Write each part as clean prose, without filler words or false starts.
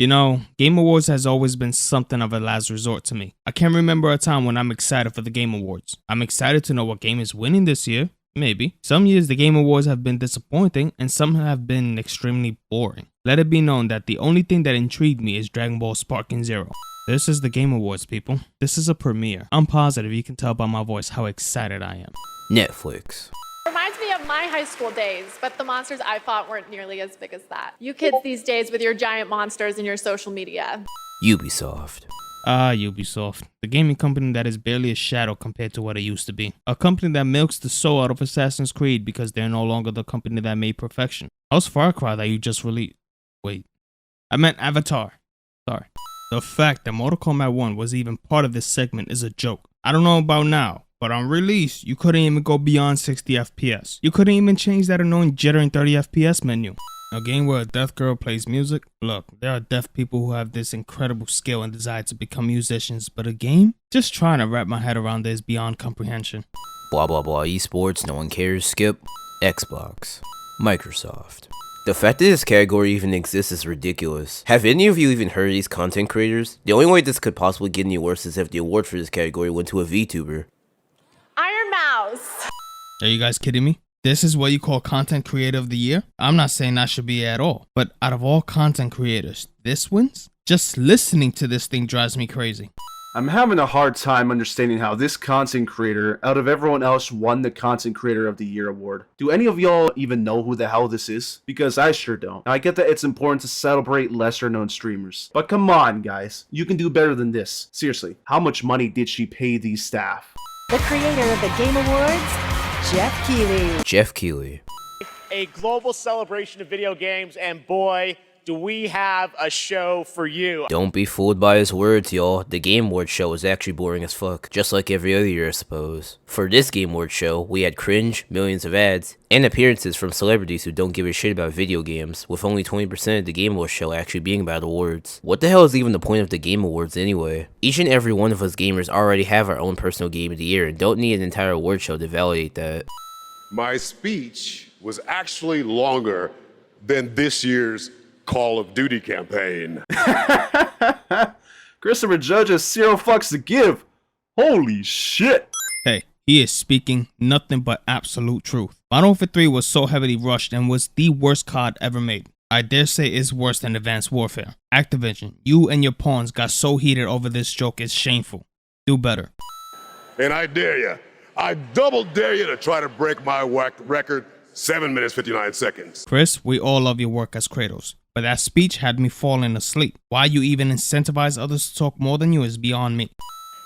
You know, Game Awards has always been something of a last resort to me. I can't remember a time when I'm excited for the Game Awards. I'm excited to know what game is winning this year. Maybe. Some years the Game Awards have been disappointing and some have been extremely boring. Let it be known that the only thing that intrigued me is Dragon Ball Sparking Zero. This is the Game Awards, people. This is a premiere. I'm positive you can tell by my voice how excited I am. Netflix. Reminds me of my high school days, but the monsters I fought weren't nearly as big as that. You kids these days with your giant monsters and your social media. Ubisoft. Ubisoft. The gaming company that is barely a shadow compared to what it used to be. A company that milks the soul out of Assassin's Creed because they're no longer the company that made Perfection. How's Far Cry that you just released? Wait. I meant Avatar. Sorry. The fact that Mortal Kombat 1 was even part of this segment is a joke. I don't know about now, but on release, you couldn't even go beyond 60 FPS. You couldn't even change that annoying jittering 30 FPS menu. A game where a deaf girl plays music? Look, there are deaf people who have this incredible skill and desire to become musicians, but a game? Just trying to wrap my head around this beyond comprehension. Blah blah blah esports, no one cares, skip. Xbox. Microsoft. The fact that this category even exists is ridiculous. Have any of you even heard of these content creators? The only way this could possibly get any worse is if the award for this category went to a VTuber. Iron Mouse. Are you guys kidding me? This is what you call content creator of the year? I'm not saying that should be at all, but out of all content creators, this wins? Just listening to this thing drives me crazy. I'm having a hard time understanding how this content creator, out of everyone else, won the Content Creator of the Year award. Do any of y'all even know who the hell this is? Because I sure don't. Now, I get that it's important to celebrate lesser known streamers, but come on guys, you can do better than this. Seriously, how much money did she pay these staff? The creator of the Game Awards, Jeff Keighley. Jeff Keighley. A global celebration of video games, and boy, do we have a show for you. Don't be fooled by his words, y'all. The Game Awards show was actually boring as fuck, just like every other year, I suppose. For this Game Awards show, we had cringe, millions of ads, and appearances from celebrities who don't give a shit about video games, with only 20% of the Game Awards show actually being about awards. What the hell is even the point of the Game Awards anyway? Each and every one of us gamers already have our own personal game of the year and don't need an entire award show to validate that. My speech was actually longer than this year's Call of Duty campaign. Christopher Judge has 0 fucks to give. Holy shit. Hey, he is speaking nothing but absolute truth. Modern Warfare 3 was so heavily rushed and was the worst COD ever made. I dare say it's worse than Advanced Warfare. Activision, you and your pawns got so heated over this joke, it's shameful. Do better. And I dare you, I double dare you to try to break my record, 7 minutes 59 seconds. Chris, we all love your work as Kratos, but that speech had me falling asleep. Why you even incentivize others to talk more than you is beyond me.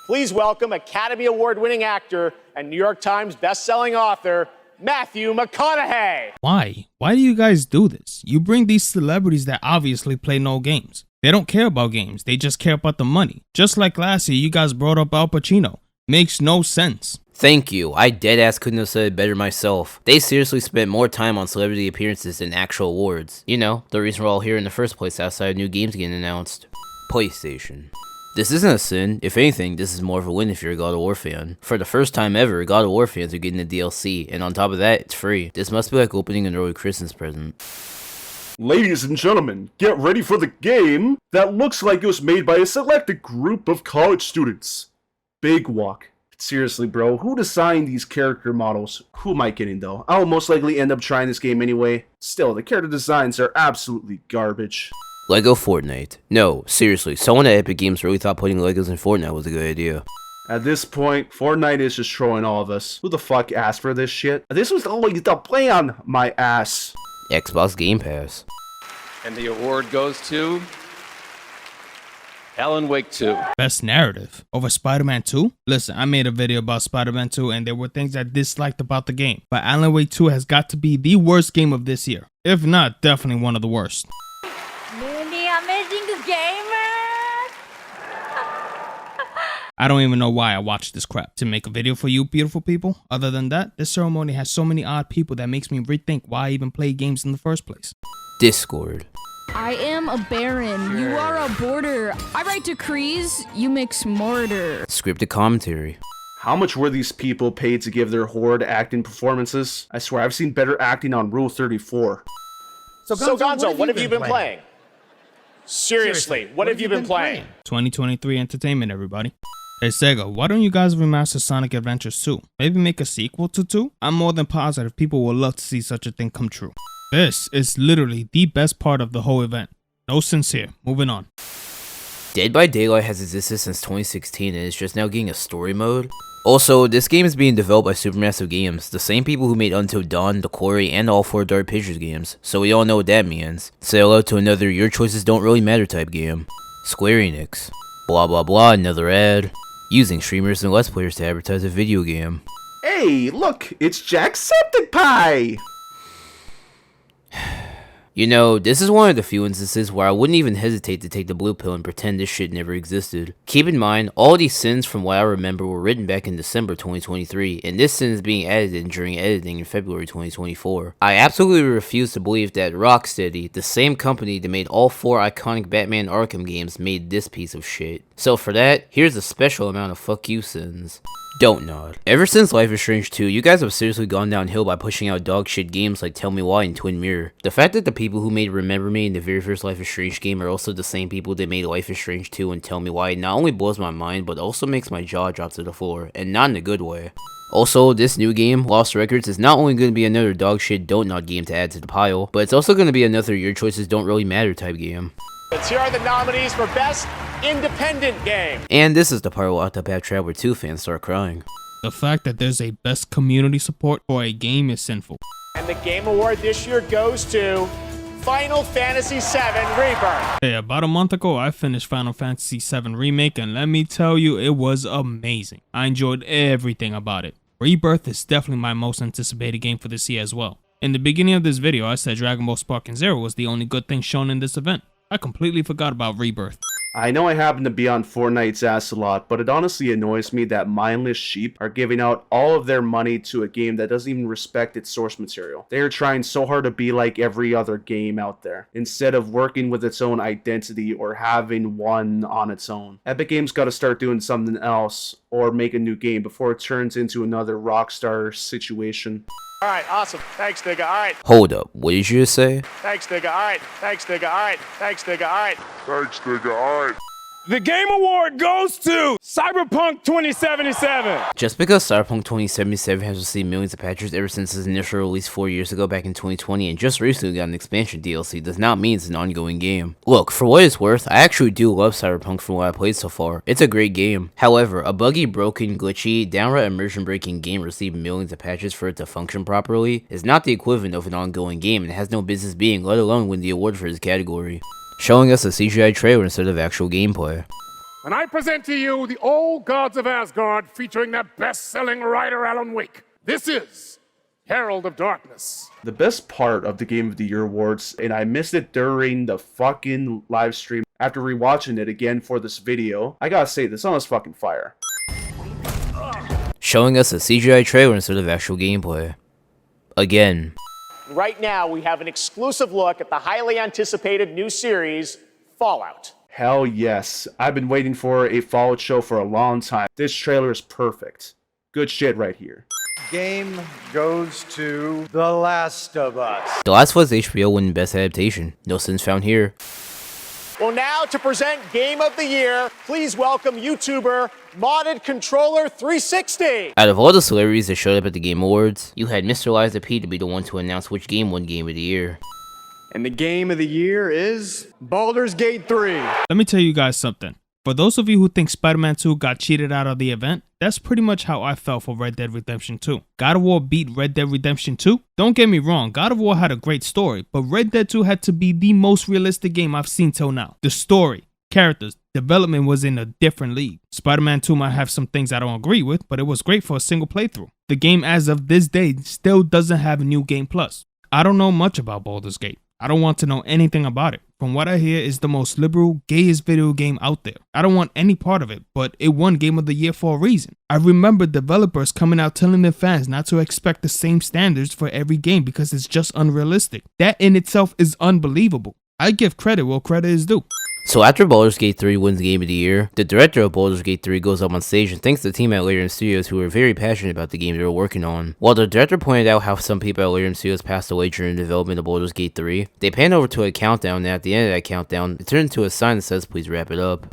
Please welcome Academy Award-winning actor and New York Times best-selling author, Matthew McConaughey. Why? Why do you guys do this? You bring these celebrities that obviously play no games. They don't care about games, they just care about the money. Just like last year, you guys brought up Al Pacino. Makes no sense. Thank you, I deadass couldn't have said it better myself. They seriously spent more time on celebrity appearances than actual awards. You know, the reason we're all here in the first place outside of new games getting announced. PlayStation. This isn't a sin. If anything, this is more of a win if you're a God of War fan. For the first time ever, God of War fans are getting a DLC, and on top of that, it's free. This must be like opening an early Christmas present. Ladies and gentlemen, get ready for the game that looks like it was made by a selected group of college students. Big Walk. Seriously, bro, who designed these character models? Who am I kidding, though? I'll most likely end up trying this game anyway. Still, the character designs are absolutely garbage. Lego Fortnite. No, seriously, someone at Epic Games really thought putting Legos in Fortnite was a good idea. At this point, Fortnite is just trolling all of us. Who the fuck asked for this shit? This was always the plan, my ass. Xbox Game Pass. And the award goes to Alan Wake 2. Best narrative over Spider-Man 2? Listen, I made a video about Spider-Man 2 and there were things I disliked about the game, but Alan Wake 2 has got to be the worst game of this year. If not, definitely one of the worst. Mooney, amazing gamer! I don't even know why I watched this crap. To make a video for you beautiful people? Other than that, this ceremony has so many odd people that makes me rethink why I even play games in the first place. Discord. I am a baron. You are a border. I write decrees. You mix mortar. Scripted commentary. How much were these people paid to give their horrid acting performances? I swear, I've seen better acting on Rule 34. So Gonzo, what have you been playing? Seriously, what have you been playing? 2023 entertainment, everybody. Hey Sega, why don't you guys remaster Sonic Adventures 2? Maybe make a sequel to 2? I'm more than positive people will love to see such a thing come true. This is literally the best part of the whole event. No sense here. Moving on. Dead by Daylight has existed since 2016 and is just now getting a story mode. Also, this game is being developed by Supermassive Games, the same people who made Until Dawn, The Quarry, and all 4 Dark Pictures games, so we all know what that means. Say hello to another your choices don't really matter type game. Square Enix. Blah blah blah, another ad. Using streamers and Let's Players to advertise a video game. Hey, look, it's Jacksepticeye! You know, this is one of the few instances where I wouldn't even hesitate to take the blue pill and pretend this shit never existed. Keep in mind, all these sins from what I remember were written back in December 2023, and this sin is being edited during editing in February 2024. I absolutely refuse to believe that Rocksteady, the same company that made all 4 iconic Batman Arkham games, made this piece of shit. So for that, here's a special amount of fuck you sins. Don't nod. Ever since Life is Strange 2, you guys have seriously gone downhill by pushing out dog shit games like Tell Me Why and Twin Mirror. The fact that the people who made Remember Me in the very first Life is Strange game are also the same people that made Life is Strange 2 and Tell Me Why not only blows my mind, but also makes my jaw drop to the floor, and not in a good way. Also, this new game, Lost Records, is not only going to be another dog shit don't nod game to add to the pile, but it's also going to be another your choices don't really matter type game. Here are the nominees for Best Independent Game. And this is the part where Octopath Traveler 2 fans start crying. The fact that there's a best community support for a game is sinful. And the Game Award this year goes to Final Fantasy VII Rebirth. Hey, about a month ago, I finished Final Fantasy VII Remake, and let me tell you, it was amazing. I enjoyed everything about it. Rebirth is definitely my most anticipated game for this year as well. In the beginning of this video, I said Dragon Ball Sparking Zero was the only good thing shown in this event. I completely forgot about Rebirth. I know I happen to be on Fortnite's ass a lot, but it honestly annoys me that mindless sheep are giving out all of their money to a game that doesn't even respect its source material. They are trying so hard to be like every other game out there, instead of working with its own identity or having one on its own. Epic Games gotta start doing something else, or make a new game before it turns into another Rockstar situation. All right, awesome. Thanks, nigga. All right. Hold up, what did you just say? Thanks, nigga. All right. Thanks, nigga. All right. Thanks, nigga. All right. Thanks, nigga. All right. The Game Award goes to Cyberpunk 2077. Just because Cyberpunk 2077 has received millions of patches ever since its initial release 4 years ago back in 2020 and just recently got an expansion DLC does not mean it's an ongoing game. Look, for what it's worth, I actually do love Cyberpunk from what I played so far. It's a great game. However, a buggy, broken, glitchy, downright immersion breaking game received millions of patches for it to function properly is not the equivalent of an ongoing game and has no business being, let alone win the award for its category. Showing us a CGI trailer instead of actual gameplay. And I present to you the Old Gods of Asgard featuring their best-selling writer Alan Wake. This is Herald of Darkness. The best part of the Game of the Year awards, and I missed it during the fucking live stream, after rewatching it again for this video, I gotta say, this song is fucking fire. Showing us a CGI trailer instead of actual gameplay. Again. Right now, we have an exclusive look at the highly anticipated new series, Fallout. Hell yes. I've been waiting for a Fallout show for a long time. This trailer is perfect. Good shit right here. Game goes to The Last of Us. The Last of Us HBO won Best Adaptation. No sins found here. Well, now to present Game of the Year, please welcome YouTuber Modded Controller 360. Out of all the celebrities that showed up at the Game Awards, you had Mr. Liza P to be the one to announce which game won Game of the Year. And the Game of the Year is Baldur's Gate 3. Let me tell you guys something. For those of you who think Spider-Man 2 got cheated out of the event, that's pretty much how I felt for Red Dead Redemption 2. God of War beat Red Dead Redemption 2? Don't get me wrong, God of War had a great story, but Red Dead 2 had to be the most realistic game I've seen till now. The story, characters, development was in a different league. Spider-Man 2 might have some things I don't agree with, but it was great for a single playthrough. The game as of this day still doesn't have a new game plus. I don't know much about Baldur's Gate. I don't want to know anything about it. From what I hear, it's the most liberal, gayest video game out there. I don't want any part of it, but it won Game of the Year for a reason. I remember developers coming out telling their fans not to expect the same standards for every game because it's just unrealistic. That in itself is unbelievable. I give credit where credit is due. So after Baldur's Gate 3 wins Game of the Year, the director of Baldur's Gate 3 goes up on stage and thanks the team at Lyrium Studios who were very passionate about the game they were working on. While the director pointed out how some people at Lyrium Studios passed away during the development of Baldur's Gate 3, they panned over to a countdown and at the end of that countdown, it turned into a sign that says please wrap it up.